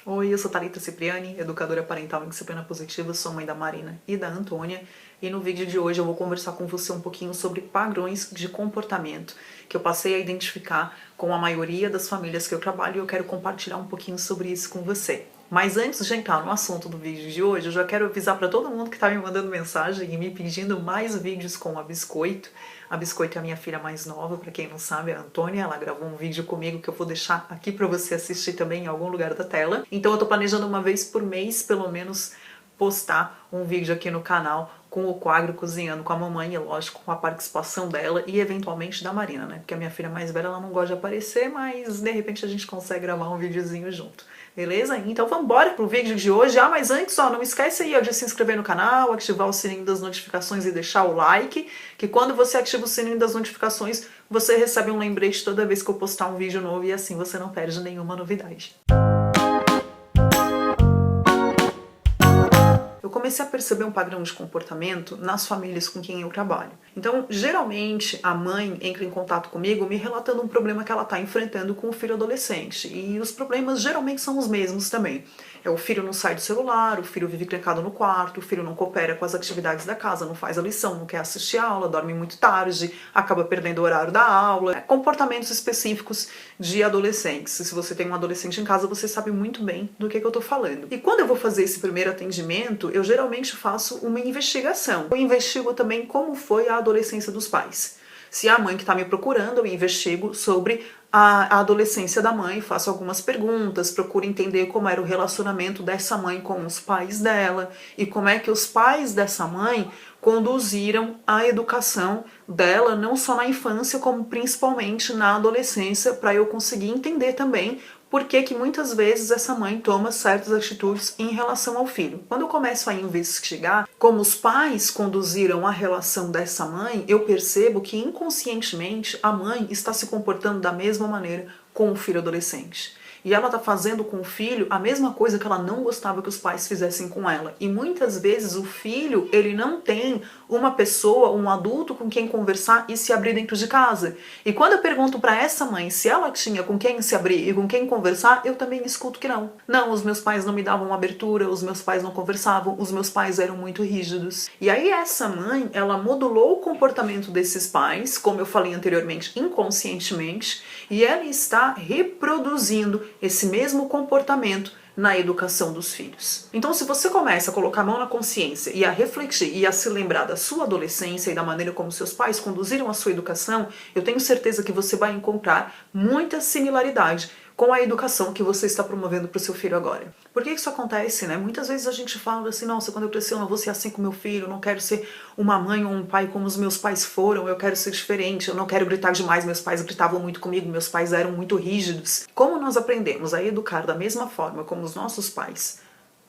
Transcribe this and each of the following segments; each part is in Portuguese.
Oi, eu sou Thalita Cipriani, educadora parental em disciplina positiva, sou mãe da Marina e da Antônia, e no vídeo de hoje eu vou conversar com você um pouquinho sobre padrões de comportamento que eu passei a identificar com a maioria das famílias que eu trabalho e eu quero compartilhar um pouquinho sobre isso com você. Mas antes de entrar no assunto do vídeo de hoje, eu já quero avisar para todo mundo que está me mandando mensagem e me pedindo mais vídeos com a Biscoito. A Biscoito é a minha filha mais nova, para quem não sabe, a Antônia. Ela gravou um vídeo comigo que eu vou deixar aqui para você assistir também em algum lugar da tela. Então eu tô planejando uma vez por mês, pelo menos, postar um vídeo aqui no canal com o quadro Cozinhando com a Mamãe, e lógico, com a participação dela e eventualmente da Marina, né? Porque a minha filha mais velha, ela não gosta de aparecer, mas de repente a gente consegue gravar um videozinho junto. Beleza? Então vamos embora pro vídeo de hoje. Mas antes, não esquece aí de se inscrever no canal, ativar o sininho das notificações e deixar o like, que quando você ativa o sininho das notificações, você recebe um lembrete toda vez que eu postar um vídeo novo e assim você não perde nenhuma novidade. Eu comecei a perceber um padrão de comportamento nas famílias com quem eu trabalho. Então, geralmente, a mãe entra em contato comigo me relatando um problema que ela está enfrentando com o filho adolescente. E os problemas geralmente são os mesmos também. O filho não sai do celular, o filho vive trancado no quarto, o filho não coopera com as atividades da casa, não faz a lição, não quer assistir a aula, dorme muito tarde, acaba perdendo o horário da aula. Comportamentos específicos de adolescentes. Se você tem um adolescente em casa, você sabe muito bem do que eu tô falando. E quando eu vou fazer esse primeiro atendimento, eu geralmente faço uma investigação. Eu investigo também como foi a adolescência dos pais. Se é a mãe que está me procurando, eu investigo sobre a adolescência da mãe, faço algumas perguntas, procuro entender como era o relacionamento dessa mãe com os pais dela e como é que os pais dessa mãe conduziram a educação dela, não só na infância, como principalmente na adolescência, para eu conseguir entender também por que muitas vezes essa mãe toma certas atitudes em relação ao filho. Quando eu começo a investigar como os pais conduziram a relação dessa mãe, eu percebo que inconscientemente a mãe está se comportando da mesma maneira com o filho adolescente. E ela está fazendo com o filho a mesma coisa que ela não gostava que os pais fizessem com ela. E muitas vezes o filho, ele não tem uma pessoa, um adulto com quem conversar e se abrir dentro de casa. E quando eu pergunto para essa mãe se ela tinha com quem se abrir e com quem conversar, eu também escuto que não. Não, os meus pais não me davam abertura, os meus pais não conversavam, os meus pais eram muito rígidos. E aí essa mãe, ela modulou o comportamento desses pais, como eu falei anteriormente, inconscientemente, e ela está reproduzindo esse mesmo comportamento na educação dos filhos. Então, se você começa a colocar a mão na consciência e a refletir e a se lembrar da sua adolescência e da maneira como seus pais conduziram a sua educação, eu tenho certeza que você vai encontrar muita similaridade com a educação que você está promovendo para o seu filho agora. Por que isso acontece, né? Muitas vezes a gente fala assim, nossa, quando eu crescer eu não vou ser assim com meu filho, eu não quero ser uma mãe ou um pai como os meus pais foram, eu quero ser diferente, eu não quero gritar demais, meus pais gritavam muito comigo, meus pais eram muito rígidos. Como nós aprendemos a educar da mesma forma como os nossos pais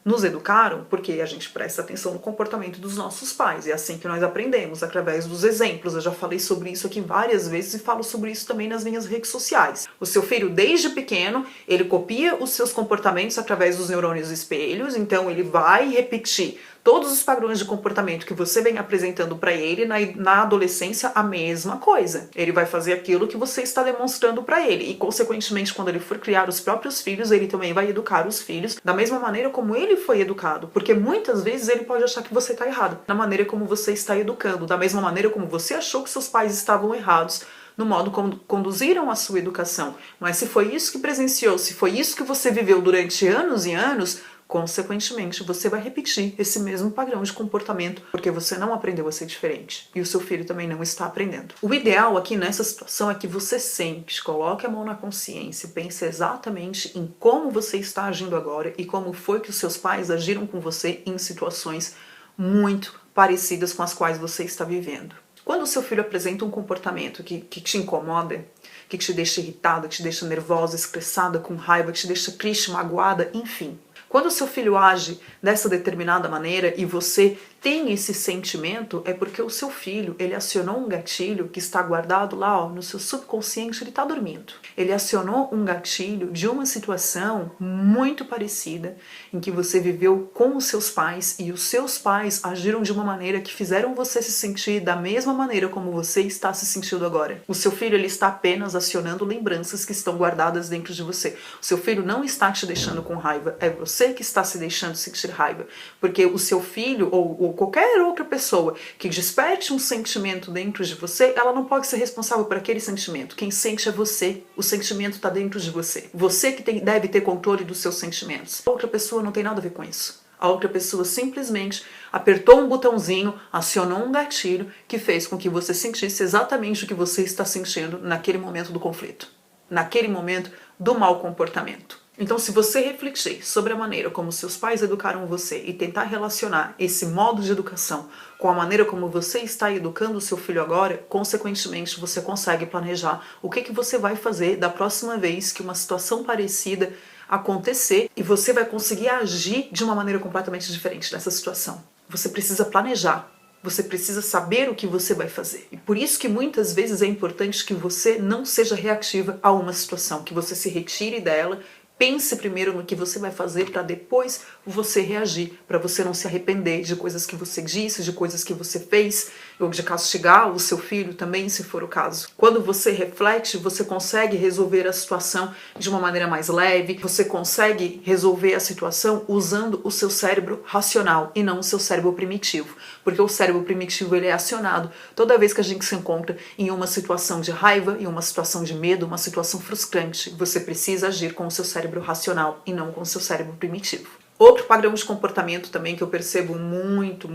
nos educaram, porque a gente presta atenção no comportamento dos nossos pais, é assim que nós aprendemos, através dos exemplos. Eu já falei sobre isso aqui várias vezes e falo sobre isso também nas minhas redes sociais. O seu filho, desde pequeno, ele copia os seus comportamentos através dos neurônios espelhos, então ele vai repetir todos os padrões de comportamento que você vem apresentando para ele na adolescência, a mesma coisa. Ele vai fazer aquilo que você está demonstrando para ele e, consequentemente, quando ele for criar os próprios filhos, ele também vai educar os filhos da mesma maneira como ele foi educado, porque muitas vezes ele pode achar que você está errado na maneira como você está educando, da mesma maneira como você achou que seus pais estavam errados no modo como conduziram a sua educação. Mas se foi isso que presenciou, se foi isso que você viveu durante anos e anos, consequentemente, você vai repetir esse mesmo padrão de comportamento porque você não aprendeu a ser diferente e o seu filho também não está aprendendo. O ideal aqui nessa situação é que você sente, coloque a mão na consciência e pense exatamente em como você está agindo agora e como foi que os seus pais agiram com você em situações muito parecidas com as quais você está vivendo. Quando o seu filho apresenta um comportamento que te incomoda, que te deixa irritada, que te deixa nervosa, estressada, com raiva, que te deixa triste, magoada, enfim. Quando o seu filho age dessa determinada maneira e você tem esse sentimento é porque o seu filho, ele acionou um gatilho que está guardado lá, ó, no seu subconsciente, ele está dormindo. Ele acionou um gatilho de uma situação muito parecida em que você viveu com os seus pais e os seus pais agiram de uma maneira que fizeram você se sentir da mesma maneira como você está se sentindo agora. O seu filho, ele está apenas acionando lembranças que estão guardadas dentro de você. O seu filho não está te deixando com raiva, é você que está se deixando sentir raiva. Porque o seu filho ou qualquer outra pessoa que desperte um sentimento dentro de você, ela não pode ser responsável por aquele sentimento. Quem sente é você. O sentimento está dentro de você. Você que deve ter controle dos seus sentimentos. A outra pessoa não tem nada a ver com isso. A outra pessoa simplesmente apertou um botãozinho, acionou um gatilho que fez com que você sentisse exatamente o que você está sentindo naquele momento do conflito. Naquele momento do mau comportamento. Então, se você refletir sobre a maneira como seus pais educaram você e tentar relacionar esse modo de educação com a maneira como você está educando o seu filho agora, consequentemente você consegue planejar o que você vai fazer da próxima vez que uma situação parecida acontecer e você vai conseguir agir de uma maneira completamente diferente dessa situação. Você precisa planejar. Você precisa saber o que você vai fazer. E por isso que muitas vezes é importante que você não seja reativa a uma situação, que você se retire dela. Pense primeiro no que você vai fazer para depois você reagir, para você não se arrepender de coisas que você disse, de coisas que você fez, ou de castigar o seu filho também, se for o caso. Quando você reflete, você consegue resolver a situação de uma maneira mais leve, você consegue resolver a situação usando o seu cérebro racional e não o seu cérebro primitivo. Porque o cérebro primitivo, ele é acionado toda vez que a gente se encontra em uma situação de raiva, em uma situação de medo, uma situação frustrante. Você precisa agir com o seu cérebro racional e não com o seu cérebro primitivo. Outro padrão de comportamento também que eu percebo muito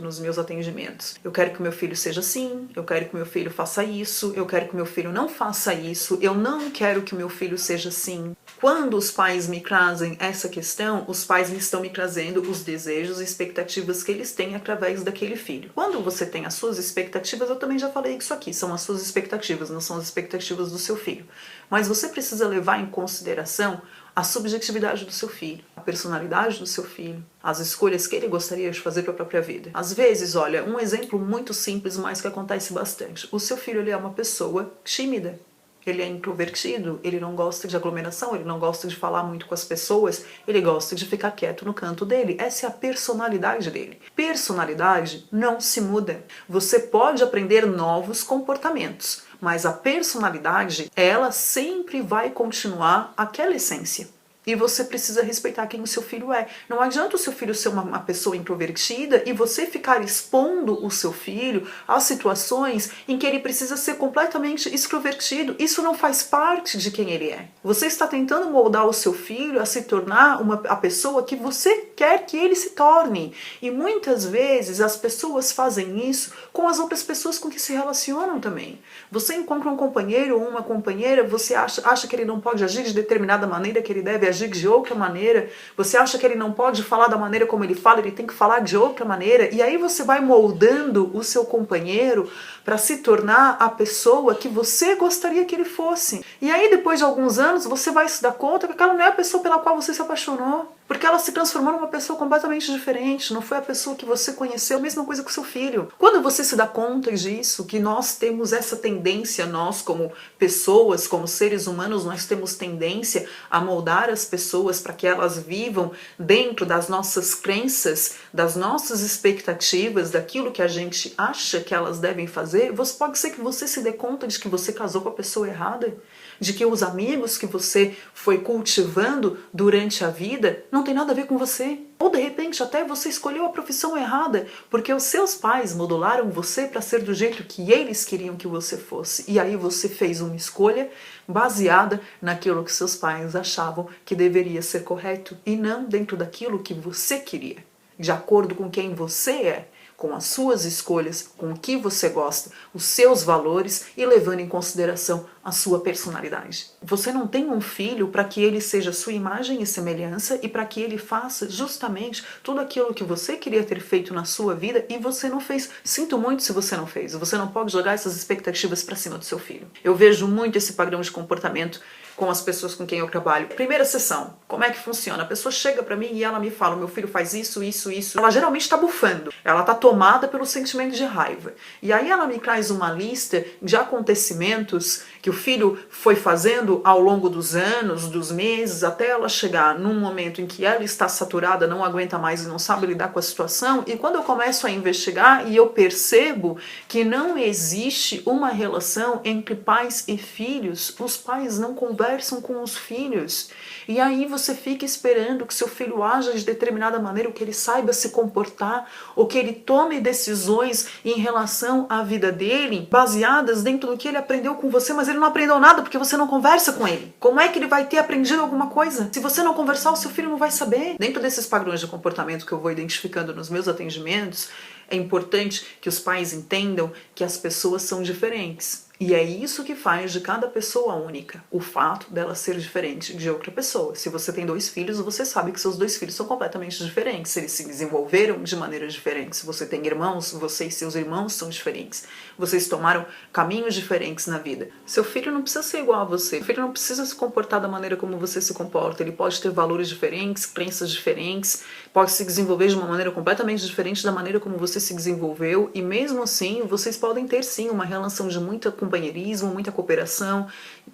nos meus atendimentos. Eu quero que o meu filho seja assim, eu quero que o meu filho faça isso, eu quero que o meu filho não faça isso, eu não quero que o meu filho seja assim. Quando os pais me trazem essa questão, os pais estão me trazendo os desejos e expectativas que eles têm através daquele filho. Quando você tem as suas expectativas, eu também já falei isso aqui, são as suas expectativas, não são as expectativas do seu filho. Mas você precisa levar em consideração a subjetividade do seu filho, a personalidade do seu filho, as escolhas que ele gostaria de fazer para a própria vida. Às vezes, olha, um exemplo muito simples, mas que acontece bastante. O seu filho, ele é uma pessoa tímida. Ele é introvertido, ele não gosta de aglomeração, ele não gosta de falar muito com as pessoas, ele gosta de ficar quieto no canto dele. Essa é a personalidade dele. Personalidade não se muda. Você pode aprender novos comportamentos, mas a personalidade, ela sempre vai continuar aquela essência. E você precisa respeitar quem o seu filho é. Não adianta o seu filho ser uma pessoa introvertida e você ficar expondo o seu filho a situações em que ele precisa ser completamente extrovertido. Isso não faz parte de quem ele é. Você está tentando moldar o seu filho a se tornar a pessoa que você quer que ele se torne. E muitas vezes as pessoas fazem isso com as outras pessoas com que se relacionam também. Você encontra um companheiro ou uma companheira, você acha que ele não pode agir de determinada maneira, que ele deve agir de outra maneira, você acha que ele não pode falar da maneira como ele fala, ele tem que falar de outra maneira, e aí você vai moldando o seu companheiro para se tornar a pessoa que você gostaria que ele fosse. E aí depois de alguns anos você vai se dar conta que aquela não é a pessoa pela qual você se apaixonou, porque ela se transformou numa pessoa completamente diferente, não foi a pessoa que você conheceu, a mesma coisa com seu filho. Quando você se dá conta disso, que nós temos essa tendência, nós como pessoas, como seres humanos, nós temos tendência a moldar as pessoas para que elas vivam dentro das nossas crenças, das nossas expectativas, daquilo que a gente acha que elas devem fazer, pode ser que você se dê conta de que você casou com a pessoa errada, de que os amigos que você foi cultivando durante a vida não tem nada a ver com você. Ou de repente até você escolheu a profissão errada, porque os seus pais modularam você para ser do jeito que eles queriam que você fosse. E aí você fez uma escolha baseada naquilo que seus pais achavam que deveria ser correto e não dentro daquilo que você queria, de acordo com quem você é, com as suas escolhas, com o que você gosta, os seus valores e levando em consideração a sua personalidade. Você não tem um filho para que ele seja sua imagem e semelhança e para que ele faça justamente tudo aquilo que você queria ter feito na sua vida e você não fez. Sinto muito se você não fez. Você não pode jogar essas expectativas para cima do seu filho. Eu vejo muito esse padrão de comportamento com as pessoas com quem eu trabalho. Primeira sessão, como é que funciona? A pessoa chega pra mim e ela me fala, meu filho faz isso, isso, isso. Ela geralmente tá bufando, ela tá tomada pelo sentimento de raiva. E aí ela me traz uma lista de acontecimentos que o filho foi fazendo ao longo dos anos, dos meses, até ela chegar num momento em que ela está saturada, não aguenta mais e não sabe lidar com a situação. E quando eu começo a investigar e eu percebo que não existe uma relação entre pais e filhos, os pais não conversam com os filhos. E aí você fica esperando que seu filho haja de determinada maneira, ou que ele saiba se comportar, ou que ele tome decisões em relação à vida dele, baseadas dentro do que ele aprendeu com você, mas ele não aprendeu nada porque você não conversa com ele. Como é que ele vai ter aprendido alguma coisa? Se você não conversar, o seu filho não vai saber. Dentro desses padrões de comportamento que eu vou identificando nos meus atendimentos, é importante que os pais entendam que as pessoas são diferentes. E é isso que faz de cada pessoa única, o fato dela ser diferente de outra pessoa. Se você tem 2 filhos, você sabe que seus 2 filhos são completamente diferentes, eles se desenvolveram de maneiras diferentes. Se você tem irmãos, você e seus irmãos são diferentes. Vocês tomaram caminhos diferentes na vida. Seu filho não precisa ser igual a você, seu filho não precisa se comportar da maneira como você se comporta, ele pode ter valores diferentes, crenças diferentes, pode se desenvolver de uma maneira completamente diferente da maneira como você se desenvolveu, e mesmo assim, vocês podem ter sim uma relação de muita companheirismo, muita cooperação,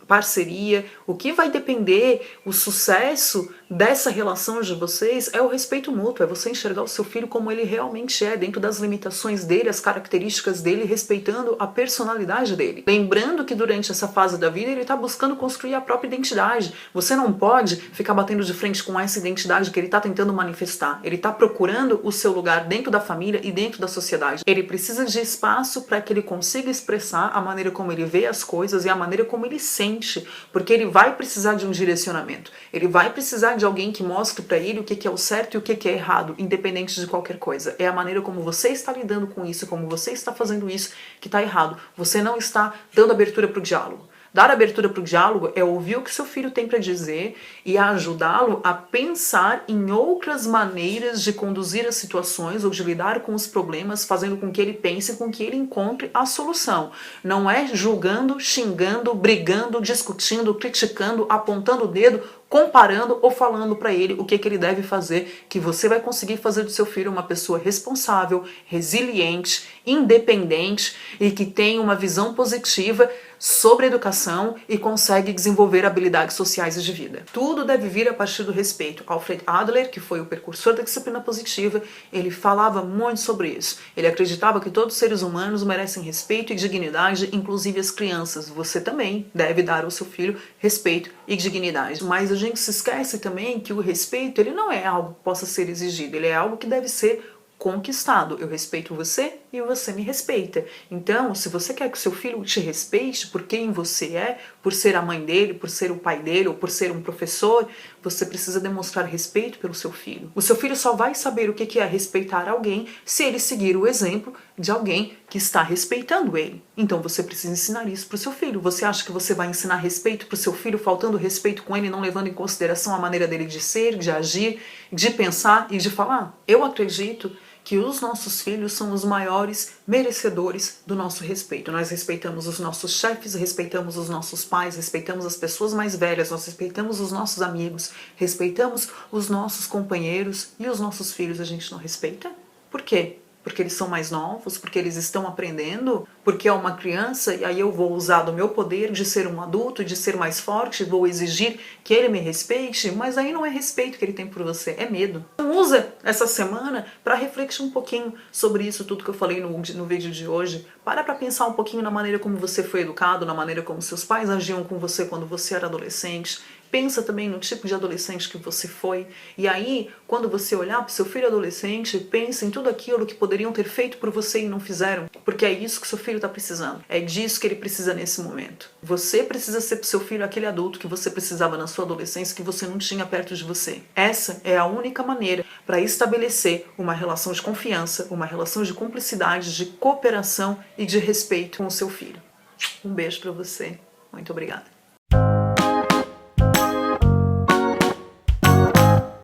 parceria. O que vai depender o sucesso dessa relação de vocês é o respeito mútuo, é você enxergar o seu filho como ele realmente é, dentro das limitações dele, as características dele, respeitando a personalidade dele. Lembrando que durante essa fase da vida ele está buscando construir a própria identidade. Você não pode ficar batendo de frente com essa identidade que ele está tentando manifestar. Ele está procurando o seu lugar dentro da família e dentro da sociedade. Ele precisa de espaço para que ele consiga expressar a maneira como ele vê as coisas e a maneira como ele sente, porque ele vai precisar de um direcionamento. Ele vai precisar de alguém que mostre para ele o que é o certo e o que é errado, independente de qualquer coisa. É a maneira como você está lidando com isso, como você está fazendo isso, que está errado. Você não está dando abertura para o diálogo. Dar abertura para o diálogo é ouvir o que seu filho tem para dizer e ajudá-lo a pensar em outras maneiras de conduzir as situações ou de lidar com os problemas, fazendo com que ele pense, com que ele encontre a solução. Não é julgando, xingando, brigando, discutindo, criticando, apontando o dedo, comparando ou falando para ele o que ele deve fazer, que você vai conseguir fazer do seu filho uma pessoa responsável, resiliente, independente e que tem uma visão positiva sobre educação e consegue desenvolver habilidades sociais e de vida. Tudo deve vir a partir do respeito. Alfred Adler, que foi o precursor da disciplina positiva, ele falava muito sobre isso. Ele acreditava que todos os seres humanos merecem respeito e dignidade, inclusive as crianças. Você também deve dar ao seu filho respeito e dignidade. Mas a gente se esquece também que o respeito, ele não é algo que possa ser exigido, ele é algo que deve ser conquistado. Eu respeito você e você me respeita. Então, se você quer que o seu filho te respeite por quem você é, por ser a mãe dele, por ser o pai dele ou por ser um professor, você precisa demonstrar respeito pelo seu filho. O seu filho só vai saber o que é respeitar alguém se ele seguir o exemplo de alguém que está respeitando ele. Então você precisa ensinar isso para o seu filho. Você acha que você vai ensinar respeito para o seu filho faltando respeito com ele, não levando em consideração a maneira dele de ser, de agir, de pensar e de falar? Eu acredito que os nossos filhos são os maiores merecedores do nosso respeito. Nós respeitamos os nossos chefes, respeitamos os nossos pais, respeitamos as pessoas mais velhas, nós respeitamos os nossos amigos, respeitamos os nossos companheiros, e os nossos filhos a gente não respeita? Por quê? Porque eles são mais novos, porque eles estão aprendendo, porque é uma criança e aí eu vou usar do meu poder de ser um adulto, de ser mais forte, vou exigir que ele me respeite, mas aí não é respeito que ele tem por você, é medo. Então usa essa semana para refletir um pouquinho sobre isso tudo que eu falei no vídeo de hoje. Para pensar um pouquinho na maneira como você foi educado, na maneira como seus pais agiam com você quando você era adolescente. Pensa também no tipo de adolescente que você foi. E aí, quando você olhar para o seu filho adolescente, pensa em tudo aquilo que poderiam ter feito por você e não fizeram. Porque é isso que seu filho está precisando. É disso que ele precisa nesse momento. Você precisa ser para o seu filho aquele adulto que você precisava na sua adolescência, que você não tinha perto de você. Essa é a única maneira para estabelecer uma relação de confiança, uma relação de cumplicidade, de cooperação e de respeito com o seu filho. Um beijo para você. Muito obrigada.